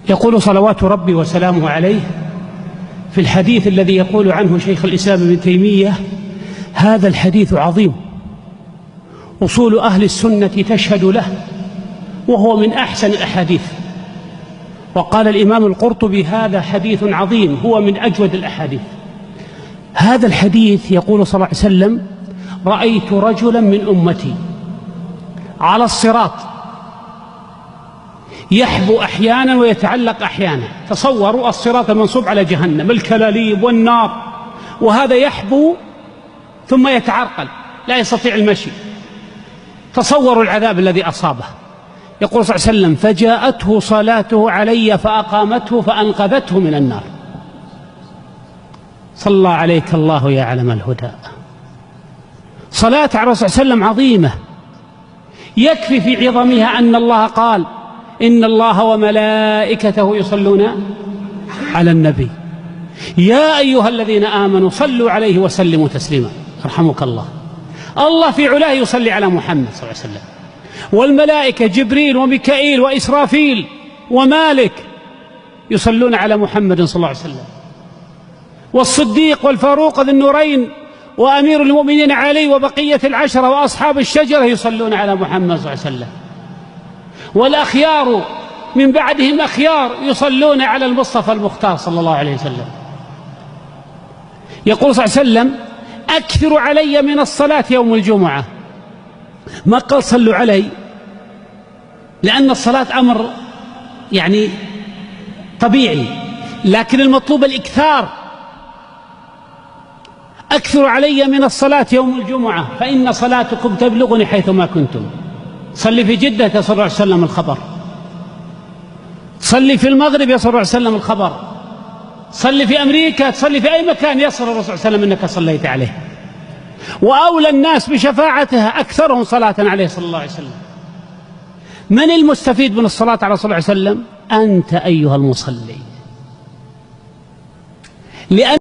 يقول صلوات ربي وسلامه عليه في الحديث الذي يقول عنه شيخ الإسلام ابن تيمية: هذا الحديث عظيم، أصول أهل السنة تشهد له، وهو من أحسن الأحاديث. وقال الإمام القرطبي: هذا حديث عظيم، هو من أجود الأحاديث. هذا الحديث يقول صلى الله عليه وسلم: رأيت رجلا من أمتي على الصراط يحبو أحيانا ويتعلق أحيانا. تصوروا الصراط المنصوب على جهنم، الكلاليب والنار، وهذا يحبو ثم يتعرقل لا يستطيع المشي. تصوروا العذاب الذي أصابه. يقول صلى الله عليه وسلم: فجاءته صلاته علي فأقامته فأنقذته من النار. صلى عليك الله يا علم الهدى. صلاة على الرسول صلى الله عليه وسلم عظيمة، يكفي في عظمها أن الله قال: إن الله وملائكته يصلون على النبي يا أيها الذين آمنوا صلوا عليه وسلموا تسليما. رحمك الله. الله في علاه يصلي على محمد صلى الله عليه وسلم، والملائكة جبريل وميكائيل وإسرافيل ومالك يصلون على محمد صلى الله عليه وسلم، والصديق والفاروق ذي النورين وأمير المؤمنين علي وبقية العشرة وأصحاب الشجرة يصلون على محمد صلى الله عليه وسلم، والأخيار من بعدهم أخيار يصلون على المصطفى المختار صلى الله عليه وسلم. يقول صلى الله عليه وسلم: أكثر علي من الصلاة يوم الجمعة. ما قال صلوا علي، لأن الصلاة أمر يعني طبيعي، لكن المطلوب الإكثار. أكثر علي من الصلاة يوم الجمعة فإن صلاتكم تبلغني حيثما كنتم. صلي في جدة يصل الله عليه وسلم الخبر، صلي في المغرب يصل الله عليه وسلم الخبر، صلي في أمريكا، تصلي في أي مكان يصل الرسول صلى الله عليه وسلم أنك صليت عليه. وأولى الناس بشفاعتها أكثرهم صلاة عليه صلى الله عليه وسلم. من المستفيد من الصلاة على صلى الله عليه وسلم؟ أنت أيها المصلي، لأن